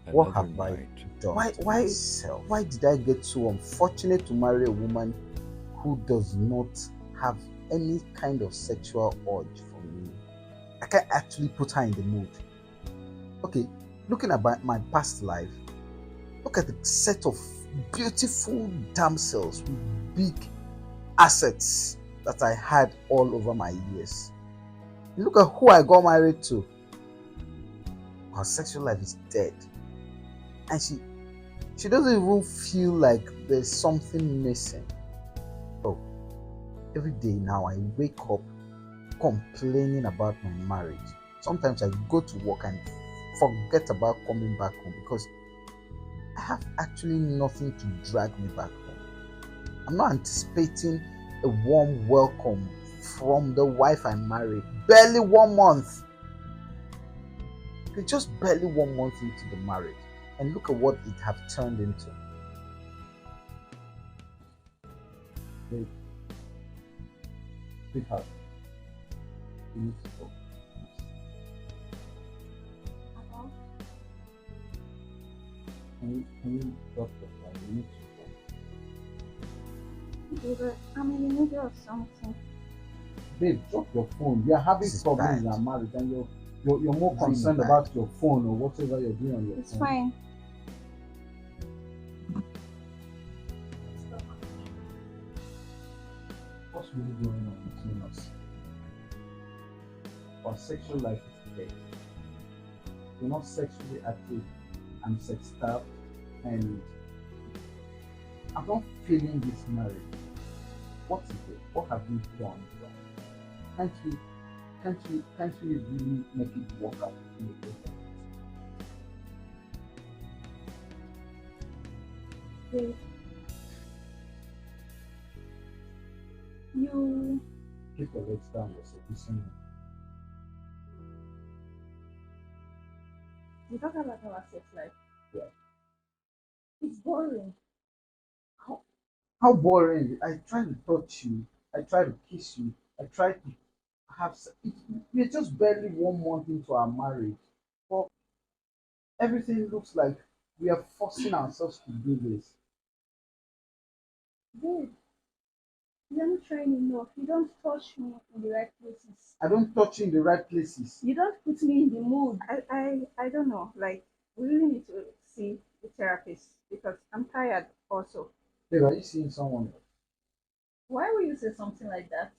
What Another have I night done why to why myself? why did I get so unfortunate to marry a woman who does not have any kind of sexual urge for me? I can't actually put her in the mood. Okay, looking at my past life, look at the set of beautiful damsels with big assets that I had all over my years. Look at who I got married to. Her sexual life is dead. And she doesn't even feel like there's something missing. Oh, every day now I wake up complaining about my marriage. Sometimes I go to work and forget about coming back home because I have actually nothing to drag me back home. I'm not anticipating a warm welcome from the wife I married. Barely 1 month. Okay, just barely 1 month into the marriage. And look at what it have turned into. Wait, sweetheart, you need to talk. Can you drop the phone? You need to Babe, I'm in the middle of something. babe, drop your phone. We are having This is problems bad. in our marriage, and you're more Really concerned bad. about your phone or whatever you're doing on your It's phone. fine. What's really going on between us? Our sexual life is dead. We're not sexually active. I'm sex starved, and I'm not feeling this marriage. What is it? What have we done wrong? Can't we can't we really make it work out in the both of Babe, you Keep your legs down, you're seducing me. we talk about our sex life. Yeah. It's boring. How, how boring. I try to touch you, I try to kiss you, I try to we're just barely 1 month into our marriage. But everything looks like we are forcing ourselves to do this. Babe, you're not trying enough. You don't touch me in the right places. I don't touch you in the right places. You don't put me in the mood. I don't know. Like, we really need to see the therapist because I'm tired also. Babe, are you seeing someone else? Why would you say something like that?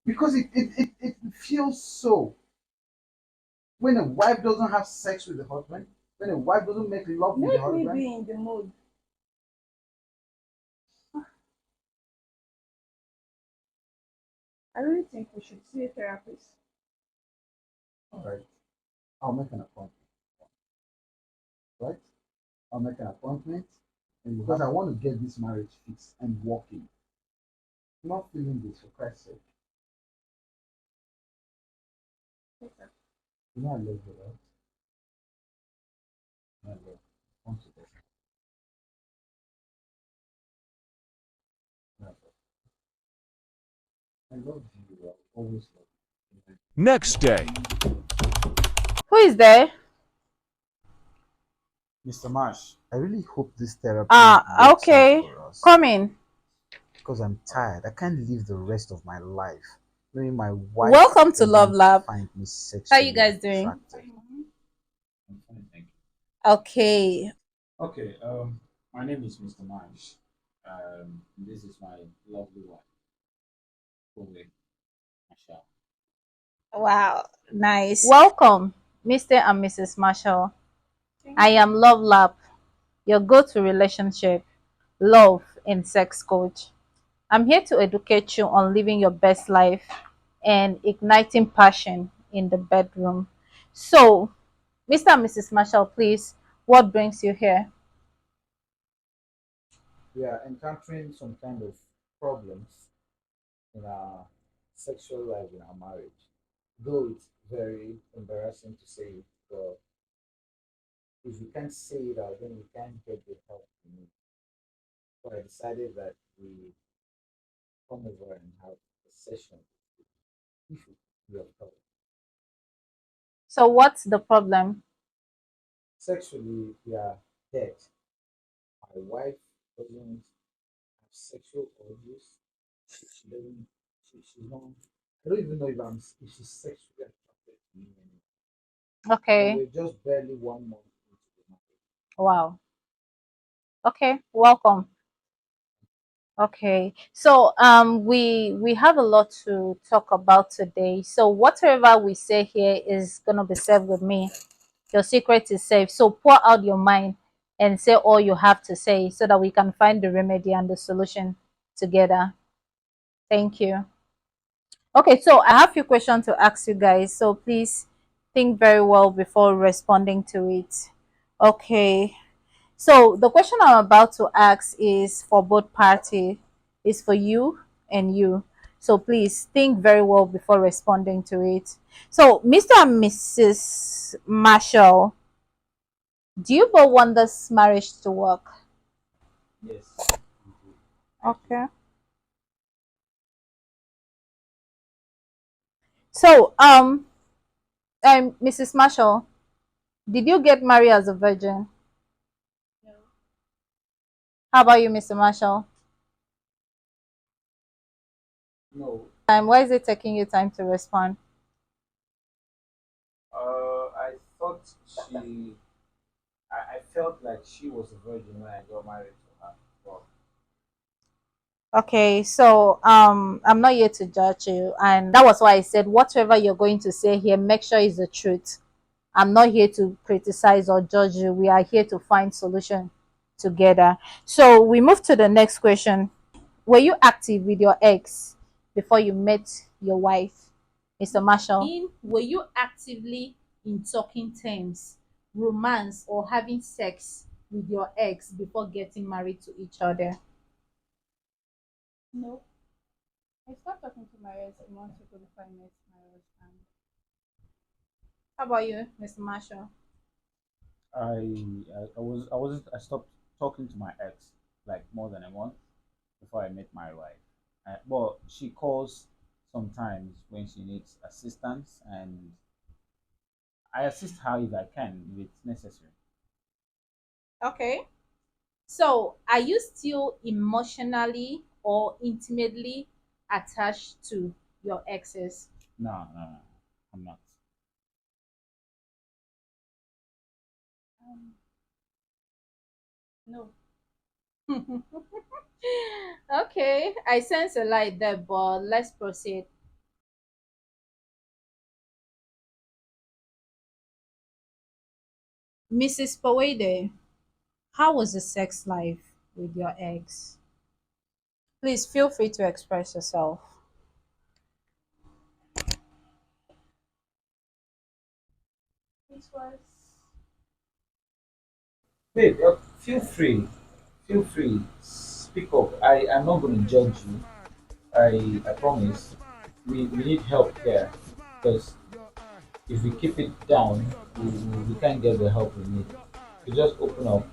Because it feels so. When a wife doesn't have sex with the husband, when a wife doesn't make love with the Make me husband, be in the mood. I really think we should see a therapist. all right, I'll make an appointment. Right? I'll make an appointment, and because I want to get this marriage fixed and working. I'm not feeling this for Christ's sake. Okay. You know I love you, right? I love you. I want to get married. I love you. I always love you. Next day. Who is there? Mr. Marsh, I really hope this therapy works out Okay. for us Come in. because I'm tired. I can't live the rest of my life knowing my wife Welcome to Love doesn't Lab. find me How you sexually guys doing? attractive. I'm fine, thank Okay. you. Okay, my name is Mr. Marsh. This is my lovely wife, Chloe Michelle. Wow. Nice. Welcome, Mr. and Mrs. Marshall. I am Love Lab, your go-to relationship, love, and sex coach. I'm here to educate you on living your best life and igniting passion in the bedroom. So, Mr. and Mrs. Marshall, please, what brings you here? We are encountering some kind of problems in our sexual life in our marriage. Though it's very embarrassing to say it, but if we can't say it out, then we can't get the help we need. So I decided that we come over and have a session if you have help. So, what's the problem? sexually we are dead. My wife doesn't have sexual urges. She doesn't. She's not. I don't even know if she's sexually attracted to me anymore. And Okay. we're just barely 1 month into the marriage. Wow. Okay. Welcome. Okay. So we have a lot to talk about today. So whatever we say here is gonna be safe with me. Your secret is safe. So pour out your mind and say all you have to say so that we can find the remedy and the solution together. Thank you. Okay, so I have a few questions to ask you guys. So please think very well before responding to it. Okay. So the question I'm about to ask is for both parties, is for you and you. So please think very well before responding to it. So Mr. and Mrs. Marshall, do you both want this marriage to work? Yes, we do. Okay. So Mrs. Marshall, did you get married as a virgin? How about you, Mr. Marshall? No, Why is it taking you time to respond? I thought I felt like she was a virgin when I got married to her. But Okay, so I'm not here to judge you, and that was why I said whatever you're going to say here, make sure it's the truth. I'm not here to criticize or judge you. We are here to find solution together. So we move to the next question. Were you active with your ex before you met your wife, Mr. Marshall? Were you actively in talking terms, romance, or having sex with your ex before getting married to each other? No, I stopped talking to my ex a month ago before I met my husband. How about you, Mr. Marshall? I stopped talking to my ex like more than a month before I met my wife. But she calls sometimes when she needs assistance, and I assist her if I can, if it's necessary. Okay. So, are you still emotionally or intimately attached to your exes? No, no, no, I'm not. Um, no, Okay, I sense a light there, but let's proceed. Mrs. Powede, how was the sex life with your ex? Please feel free to express yourself. it was. babe, feel free, speak up. I'm not going to judge you. I promise. We need help here because if we keep it down, we can't get the help we need. You just open up.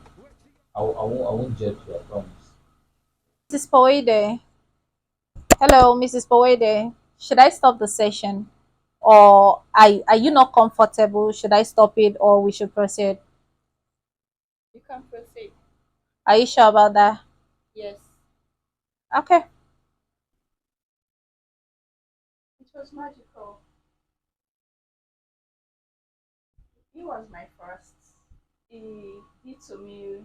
I won't judge you. I promise. Mrs. Powede, hello, Mrs. Powede. Should I stop the session? Or are you not comfortable? Should I stop it or we should proceed? You can proceed. Are you sure about that? Yes, Okay. it was magical. He was my first. He did to me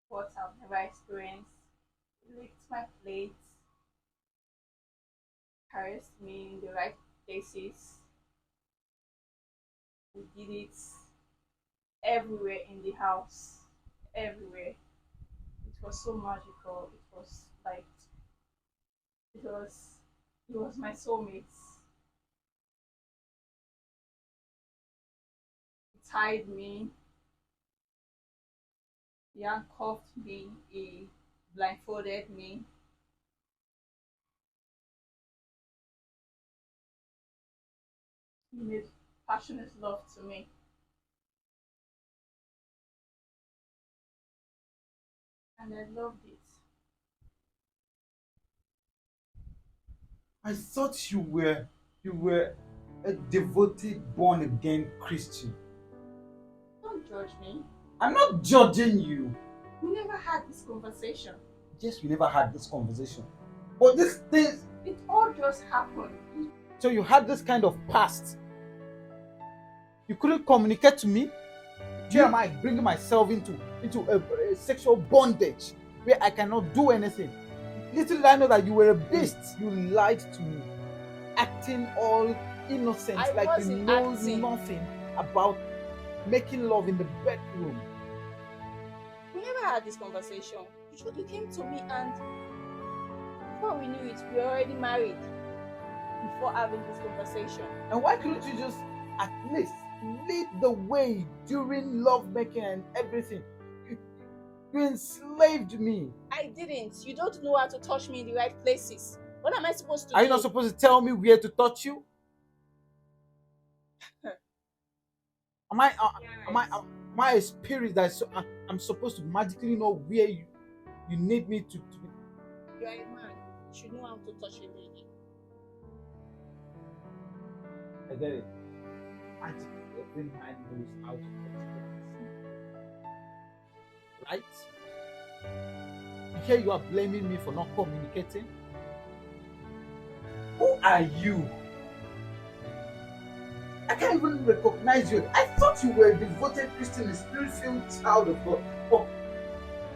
what I've never experienced. He licked my plate, caressed me in the right places. We did it everywhere in the house, everywhere. It was so magical. It was like it was he was my soulmate. He tied me, he handcuffed me, he blindfolded me. He made passionate love to me, and I loved it. I thought you were a devoted born again Christian. Don't judge me. I'm not judging you. We never had this conversation. Yes, we never had this conversation. But this thing, It all just happened. so you had this kind of past. You couldn't communicate to me. Here am I bringing myself into a sexual bondage where I cannot do anything. Little did I know that you were a beast. You lied to me, acting all innocent, I like you wasn't know acting. nothing about making love in the bedroom. We never had this conversation. You came to me, and before we knew it, we were already married. Before having this conversation. And why couldn't you just at least lead the way during love making and everything? You enslaved me. I didn't. You don't know how to touch me in the right places. What am I supposed to Are do? you not supposed to tell me where to touch you? Am I a spirit that I'm supposed to magically know where you need me to be? You are a man. You should know how to touch a lady. I get it. Magically, every man knows how to touch a lady. Right? And here you are blaming me for not communicating. Who are you? I can't even recognize you. I thought you were a devoted Christian, a spirit-filled child of God. But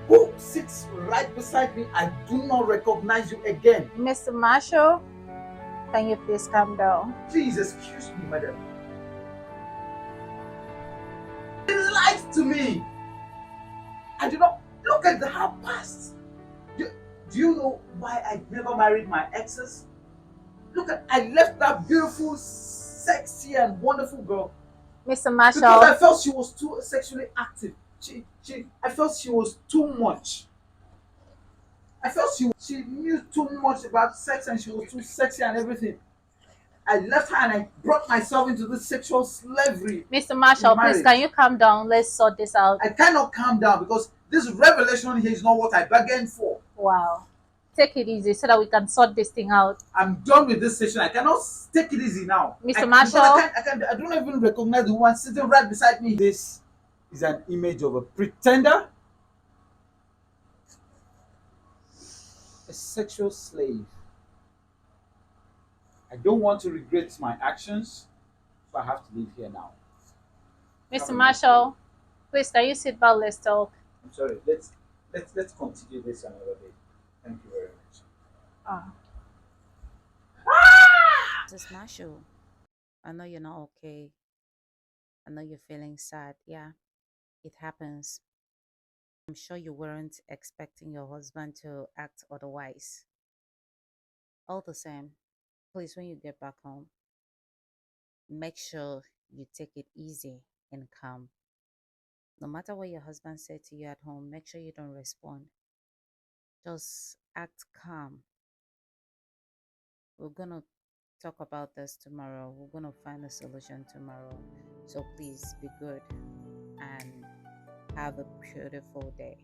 who sits right beside me? I do not recognize you again. Mr. Marshall, can you please calm down? Please excuse me, madam. You lied to me. I do not look at her past. Do you know why I never married my exes? Look at, I left that beautiful, sexy, and wonderful girl Mr. Marshall. because I felt she was too sexually active. I felt she was too much. I felt she knew too much about sex and she was too sexy and everything. I left her and I brought myself into this sexual slavery. Mr. Marshall, please, can you calm down? Let's sort this out. I cannot calm down because this revelation here is not what I bargained for. Wow. Take it easy so that we can sort this thing out. I'm done with this session. I cannot take it easy now. Mr. Marshall. I don't even recognize the one sitting right beside me. This is an image of a pretender, a sexual slave. I don't want to regret my actions, so I have to leave here now. Mr. Marshall, please, can you sit back? Let's talk. I'm sorry. Let's continue this another day. Thank you very much. Mrs. Marshall, I know you're not okay. I know you're feeling sad. Yeah, it happens. I'm sure you weren't expecting your husband to act otherwise. All the same, please, when you get back home, make sure you take it easy and calm. No matter what your husband said to you at home, make sure you don't respond. Just act calm. We're gonna talk about this tomorrow. We're gonna find a solution tomorrow. So please be good and have a beautiful day.